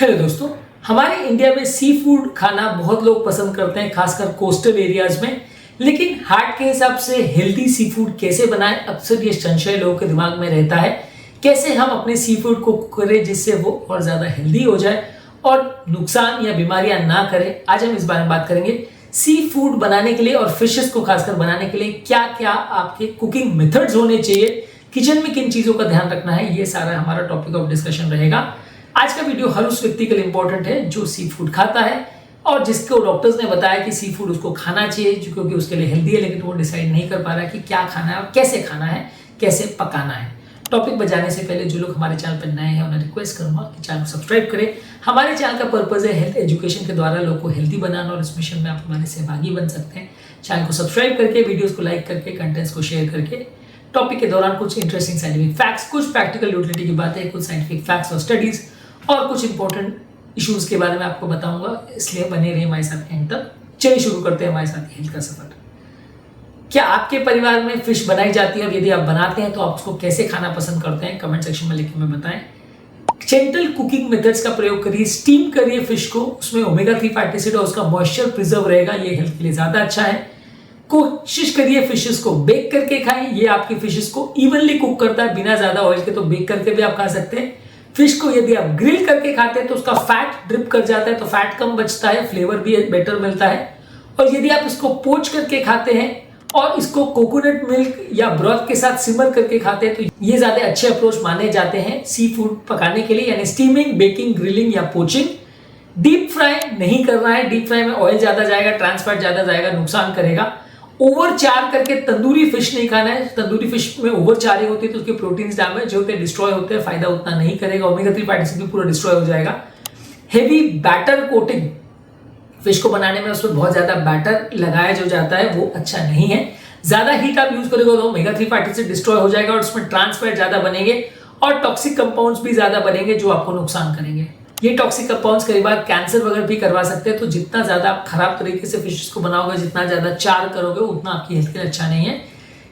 Hello दोस्तों, हमारे India में सी फूड खाना बहुत लोग पसंद करते हैं, खासकर कोस्टल एरियाज में। लेकिन हार्ट के हिसाब से हेल्दी सी फूड कैसे बनाएं, अक्सर ये संशय लोगों के दिमाग में रहता है। कैसे हम अपने सी फूड को करें जिससे वो और ज़्यादा हेल्दी हो जाए और नुकसान या बीमारियां ना करे। आज हम इस बारे में बात करेंगे। सी फूड बनाने के लिए और फिशेस को खासकर बनाने के लिए क्या क्या आपके कुकिंग मेथड्स होने चाहिए, किचन में किन चीज़ों का ध्यान रखना है, ये सारा हमारा टॉपिक ऑफ डिस्कशन रहेगा। आज का वीडियो हर उस व्यक्ति के लिए इंपॉर्टेंट है जो सी फूड खाता है और जिसको डॉक्टर्स ने बताया कि सी फूड उसको खाना चाहिए क्योंकि उसके लिए हेल्दी है, लेकिन वो डिसाइड नहीं कर पा रहा है कि क्या खाना है और कैसे खाना है, कैसे पकाना है। टॉपिक पर जाने से पहले जो लोग हमारे चैनल पर नए हैं उन्हें रिक्वेस्ट करूंगा कि चैनल को सब्सक्राइब करें। हमारे चैनल का पर्पज है हेल्थ एजुकेशन के द्वारा लोगों को हेल्दी बनाना, और इस मिशन में आप हमारे सहभागी बन सकते हैं। चैनल को सब्सक्राइब करके, वीडियोस को लाइक करके, कंटेंट्स को शेयर करके। टॉपिक के दौरान कुछ इंटरेस्टिंग साइंटिफिक फैक्ट्स, कुछ प्रैक्टिकल यूटिलिटी की बातें, कुछ साइंटिफिक फैक्ट्स और स्टडीज और कुछ इंपॉर्टेंट इश्यूज के बारे में आपको बताऊंगा, इसलिए बने रहिए हमारे साथ एंड तक। चलिए शुरू करते हैं हमारे साथ हेल्थ का सफर। क्या आपके परिवार में फिश बनाई जाती है, और यदि आप बनाते हैं तो आप उसको कैसे खाना पसंद करते हैं, कमेंट सेक्शन में लिख के हमें बताएं। जेंटल कुकिंग मेथड्स का प्रयोग करिए, स्टीम करिए फिश को, उसमें ओमेगा 3 फैटी एसिड और उसका मॉइस्चर प्रिजर्व रहेगा, ये हेल्थ के लिए ज्यादा अच्छा है। कोशिश करिए फिशेस को बेक करके खाएं, ये आपकी फिशेस को इवनली कुक करता है बिना ज्यादा ऑयल के, तो बेक करके भी आप खा सकते हैं। फिश को यदि आप ग्रिल करके खाते हैं तो उसका फैट ड्रिप कर जाता है, तो फैट कम बचता है, फ्लेवर भी बेटर मिलता है। और यदि आप इसको पोच करके खाते हैं और इसको कोकोनट मिल्क या ब्रॉथ के साथ सिमर करके खाते हैं तो ये ज्यादा अच्छे अप्रोच माने जाते हैं सी फूड पकाने के लिए, यानी स्टीमिंग, बेकिंग, ग्रिलिंग या पोचिंग। डीप फ्राई नहीं करना है, डीप फ्राई में ऑयल ज्यादा जाएगा, ट्रांस फैट ज्यादा जाएगा, नुकसान करेगा। ओवर चार करके तंदूरी फिश नहीं खाना है, तंदूरी फिश में ओवर चारिंग होती है तो उसके प्रोटीन्स डैमेज होते हैं, डिस्ट्रॉय होते हैं, फायदा उतना नहीं करेगा, ओमेगा 3 फैटी एसिड भी पूरा डिस्ट्रॉय हो जाएगा। हेवी बैटर कोटिंग फिश को बनाने में उसमें बहुत ज्यादा बैटर लगाया जो जाता है वो अच्छा नहीं है। ज्यादा हीट आप यूज करोगे तो ओमेगा 3 फैटी एसिड डिस्ट्रॉय हो जाएगा और उसमें ट्रांस फैट ज्यादा बनेंगे और टॉक्सिक कंपाउंड्स भी ज्यादा बनेंगे जो आपको नुकसान करेंगे। ये टॉक्सिक कंपाउंड्स कई बार कैंसर वगैरह भी करवा सकते हैं, तो जितना ज्यादा आप खराब तरीके से फिश को बनाओगे, जितना ज्यादा चार करोगे, उतना आपकी हेल्थ के लिए अच्छा नहीं है।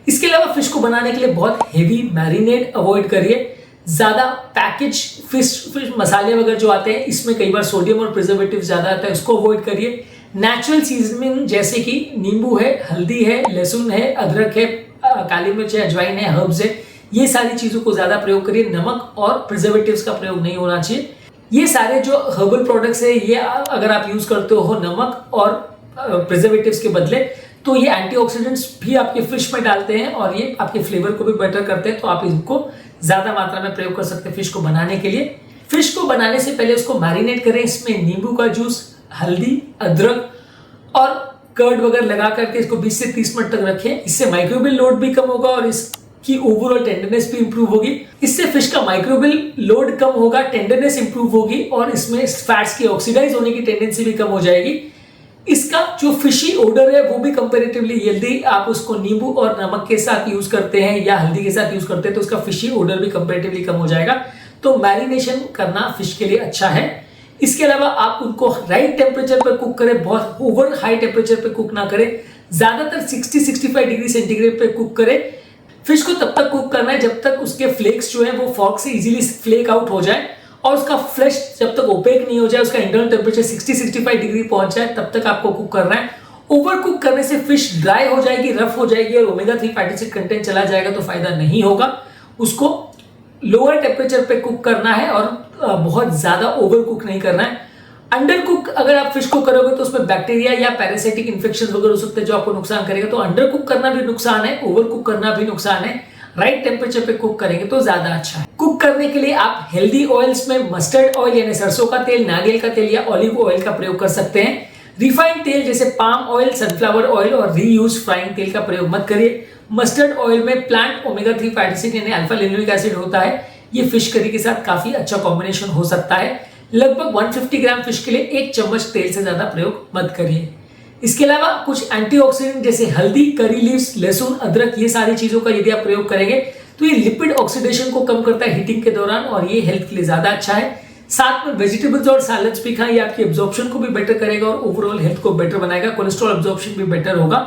इसके अलावा फिश को बनाने के लिए बहुत हेवी मैरिनेट अवॉइड करिए। ज्यादा पैकेज फिश मसाले वगैरह जो आते हैं इसमें कई बार सोडियम और प्रिजर्वेटिव ज्यादा आता है, उसको अवॉइड करिए। नेचुरल सीजनिंग जैसे कि नींबू है, हल्दी है, लहसुन है, अदरक है, काली मिर्च है, अजवाइन है, हर्ब्स है, ये सारी चीजों को ज्यादा प्रयोग करिए। नमक और प्रिजर्वेटिव्स का प्रयोग नहीं होना चाहिए। ये सारे जो हर्बल प्रोडक्ट्स है, ये अगर आप यूज करते हो नमक और प्रिजर्वेटिव्स के बदले, तो ये एंटीऑक्सीडेंट्स भी आपके फिश में डालते हैं और ये आपके फ्लेवर को भी बेटर करते हैं, तो आप इनको ज्यादा मात्रा में प्रयोग कर सकते हैं फिश को बनाने के लिए। फिश को बनाने से पहले उसको मैरिनेट करें, इसमें नींबू का जूस, हल्दी, अदरक और कर्ड वगैरह लगा करके इसको 20 से 30 मिनट तक रखें। इससे माइक्रोबियल लोड भी कम होगा और इसकी ओवरऑल टेंडरनेस भी इंप्रूव होगी। इससे फिश का माइक्रोबियल लोड कम होगा, टेंडरनेस इंप्रूव होगी और इसमें फैट्स की ऑक्सीडाइज होने की टेंडेंसी भी कम हो जाएगी। इसका जो फिशी ओडर है वो भी कंपैरेटिवली, यदि आप उसको नींबू और नमक के साथ यूज करते हैं या हल्दी के साथ यूज करते हैं तो उसका फिशी ओडर भी कंपैरेटिवली कम हो जाएगा। तो मैरिनेशन करना फिश के लिए अच्छा है। इसके अलावा आप उनको राइट टेम्परेचर पर कुक करें, बहुत ओवर हाई टेम्परेचर पर कुक ना करें, ज्यादातर 60-65 डिग्री सेंटीग्रेड पे कुक करें। फिश को तब तक कुक करना है जब तक उसके फ्लेक्स जो है वो फॉर्क से इजीली फ्लेक आउट हो जाए और उसका फ्लेश जब तक ओपेक नहीं हो जाए, उसका इंटरनल टेम्परेचर 60-65 डिग्री पहुंच जाए, तब तक आपको कुक करना है। ओवर कुक करने से फिश ड्राई हो जाएगी, रफ हो जाएगी और ओमेगा 3 फैटी एसिड कंटेंट चला जाएगा, तो फायदा नहीं होगा। उसको लोअर टेम्परेचर पे कुक करना है और बहुत ज्यादा ओवर कुक नहीं करना है। अंडर कुक अगर आप फिश को करोगे तो उसमें बैक्टीरिया या पैरासाइटिक इन्फेक्शन वगैरह हो सकते हैं जो आपको नुकसान करेगा, तो अंडर कुक करना भी नुकसान है, ओवर कुक करना भी नुकसान है। राइट टेम्परेचर पे कुक करेंगे तो ज्यादा अच्छा है। कुक करने के लिए आप हेल्दी ऑयल्स में मस्टर्ड ऑयल यानी सरसों का तेल, नारियल का तेल या ऑलिव ऑयल का प्रयोग कर सकते हैं। रिफाइंड तेल जैसे पाम ऑयल, सनफ्लावर ऑयल और रीयूज फ्राइंग तेल का प्रयोग मत करिए। मस्टर्ड ऑयल में प्लांट ओमेगा 3 फैटी एसिड यानी अल्फा लिनोलिक एसिड होता है, ये फिश करी के साथ काफी अच्छा कॉम्बिनेशन हो सकता है। लगभग 150 ग्राम फिश के लिए 1 चम्मच तेल से ज्यादा प्रयोग मत करिए। इसके अलावा कुछ एंटीऑक्सीडेंट जैसे हल्दी, करी लीव्स, लहसुन, अदरक, ये सारी चीजों का यदि आप प्रयोग करेंगे तो ये लिपिड ऑक्सीडेशन को कम करता है हीटिंग के दौरान और ये हेल्थ के लिए ज्यादा अच्छा है। साथ में वेजिटेबल्स और सैलड्स भी खाएं, ये आपकी एब्जॉर्प्शन को भी बेटर करेगा और ओवरऑल हेल्थ को बेटर बनाएगा, कोलेस्ट्रॉल एब्जॉर्प्शन भी बेटर होगा।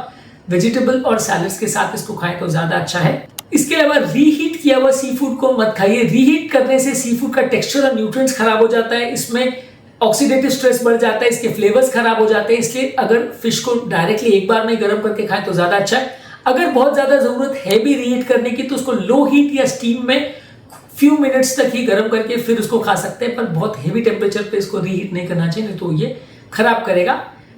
वेजिटेबल और सैलड्स के साथ इसको खाएं तो ज्यादा अच्छा है। इसके अलावा रीहीट किया हुआ सी फूड को मत खाइए। रीहीट करने से सी फूड का टेक्सचर और न्यूट्रिएंट्स खराब हो जाता है। इसमें ऑक्सीडेटिव स्ट्रेस बढ़ जाता है, इसके फ्लेवर्स खराब हो जाते हैं। इसलिए अगर फिश को डायरेक्टली एक बार में गर्म करके खाएं तो ज्यादा अच्छा है। अगर बहुत ज्यादा जरूरत है भी रीहीट करने की तो उसको लो हीट या स्टीम में फ्यू मिनट्स तक ही गर्म करके फिर उसको खा सकते हैं, पर बहुत हेवी टेम्परेचर पे इसको रीहीट नहीं करना चाहिए, नहीं तो ये खराब करेगा।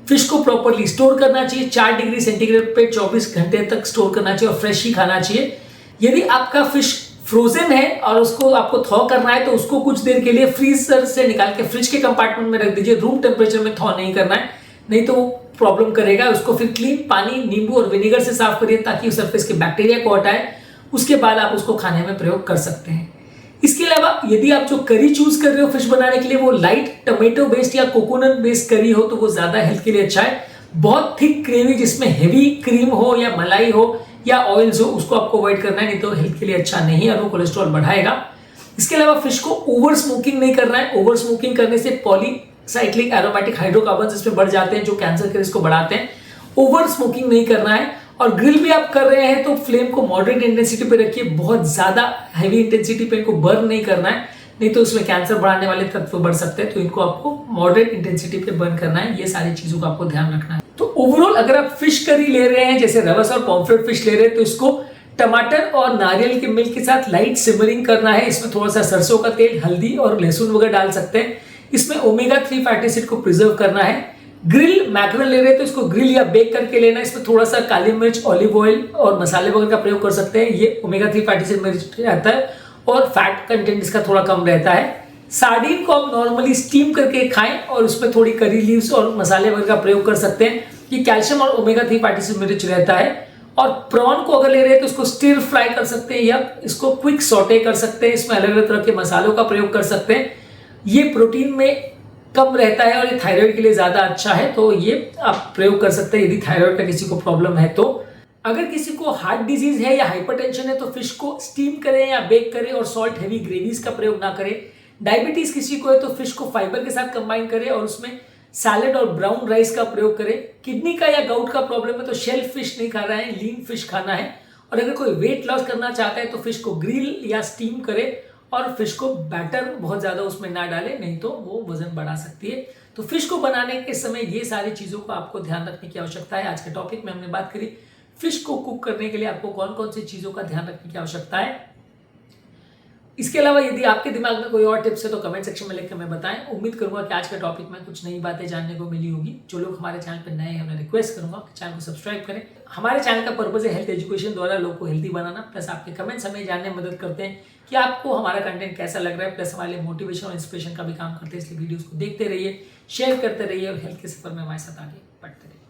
फिश को प्रॉपरली स्टोर करना चाहिए, 4 डिग्री सेंटीग्रेड पे 24 घंटे तक स्टोर करना चाहिए और फ्रेश ही खाना चाहिए। यदि आपका फिश फ्रोजन है और उसको आपको थॉ करना है तो उसको कुछ देर के लिए फ्रीजर से निकाल के फ्रिज के कंपार्टमेंट में रख दीजिए। रूम टेम्परेचर में थॉ नहीं करना है, नहीं तो वो प्रॉब्लम करेगा। उसको फिर क्लीन पानी, नींबू और विनेगर से साफ करिए ताकि उस सरफेस के बैक्टीरिया को हटाए। उसके बाद आप उसको खाने में प्रयोग कर सकते हैं। इसके अलावा यदि आप जो करी चूज कर रहे हो फिश बनाने के लिए वो लाइट टोमेटो बेस्ड या कोकोनट बेस्ड करी हो तो वो ज्यादा हेल्थ के लिए अच्छा है। बहुत थिक ग्रेवी जिसमें हेवी क्रीम हो या मलाई हो या ऑयल्स हो उसको आपको अवॉइड करना है, नहीं तो हेल्थ के लिए अच्छा नहीं है और वो कोलेस्ट्रॉल बढ़ाएगा। इसके अलावा फिश को ओवर स्मोकिंग नहीं करना है। ओवर स्मोकिंग करने से पॉलीसाइक्लिक एरोमेटिक हाइड्रोकार्बन्स इसमें बढ़ जाते हैं जो कैंसर के रिस्क को बढ़ाते हैं। ओवर स्मोकिंग नहीं करना है। और ग्रिल भी आप कर रहे हैं तो फ्लेम को मॉडरेट इंटेंसिटी पे रखिए, बहुत ज्यादा हैवी इंटेंसिटी पे इनको बर्न नहीं करना है, नहीं तो उसमें कैंसर बढ़ाने वाले तत्व बढ़ सकते हैं। तो इनको आपको मॉडरेट इंटेंसिटी पे बर्न करना है। ये सारी चीजों का आपको ध्यान रखना है। तो ओवरऑल अगर आप फिश करी ले रहे हैं, जैसे रवस और पॉम्फ्रेट फिश ले रहे हैं, तो इसको टमाटर और नारियल के मिल्क के साथ लाइट सिमरिंग करना है। इसमें थोड़ा सा सरसों का तेल, हल्दी और लहसुन वगैरह डाल सकते हैं। इसमें ओमेगा 3 फैटी एसिड को प्रिजर्व करना है। ग्रिल मैकरल ले रहे हैं तो इसको ग्रिल या बेक करके लेना है। इसमें थोड़ा सा काली मिर्च, ऑलिव ऑयल और मसाले वगैरह का प्रयोग कर सकते हैं। ये ओमेगा 3 फैटी एसिड में रहता है और फैट कंटेंट इसका थोड़ा कम रहता है। सार्डिन को आप नॉर्मली स्टीम करके खाएं और उसमें थोड़ी करी लीव्स और मसाले वगैरह का प्रयोग कर सकते हैं। ये कैल्शियम और ओमेगा 3 फैटी एसिड में रिच रहता है। और प्रॉन को अगर ले रहे हैं तो इसको स्टिर फ्राई कर सकते हैं या इसको क्विक सॉटे कर सकते हैं। इसमें अलग अलग तरह के मसालों का प्रयोग कर सकते हैं। ये प्रोटीन में कम रहता है और ये थायराइड के लिए ज्यादा अच्छा है, तो ये आप प्रयोग कर सकते हैं यदि थायराइड का किसी को प्रॉब्लम है तो। अगर किसी को हार्ट डिजीज है या हाइपरटेंशन है तो फिश को स्टीम करें या बेक करें और सॉल्ट हेवी ग्रेवीज का प्रयोग ना करें। डायबिटीज किसी को है तो फिश को फाइबर के साथ कंबाइन करें और उसमें सैलेड और ब्राउन राइस का प्रयोग करें। किडनी का या गाउट का प्रॉब्लम है तो शेल फिश नहीं खा रहा है, लीन फिश खाना है। और अगर कोई वेट लॉस करना चाहता है तो फिश को ग्रिल या स्टीम करे और फिश को बैटर बहुत ज्यादा उसमें ना डाले, नहीं तो वो वजन बढ़ा सकती है। तो फिश को बनाने के समय ये सारी चीजों का आपको ध्यान रखने की आवश्यकता है। आज के टॉपिक में हमने बात करी फिश को कुक करने के लिए आपको कौन कौन सी चीजों का ध्यान रखने की आवश्यकता है। इसके अलावा यदि आपके दिमाग में कोई और टिप्स है तो कमेंट सेक्शन में लिखकर मैं बताएं। उम्मीद करूंगा कि आज के टॉपिक में कुछ नई बातें जानने को मिली होगी। जो लोग हमारे चैनल पर नए हैं मैं रिक्वेस्ट करूंगा कि चैनल को सब्सक्राइब करें। हमारे चैनल का पर्पज है हेल्थ एजुकेशन द्वारा लोगों को हेल्दी बनाना, प्लस आपके कमेंट्स हमें जानने में मदद करते हैं कि आपको हमारा कंटेंट कैसा लग रहा है, प्लस हमारे लिए मोटिवेशन और इंस्पिरेशन का भी काम करते हैं। इसलिए वीडियोस को देखते रहिए, शेयर करते रहिए और हेल्थ के सफर में हमारे साथ आगे बढ़ते रहिए।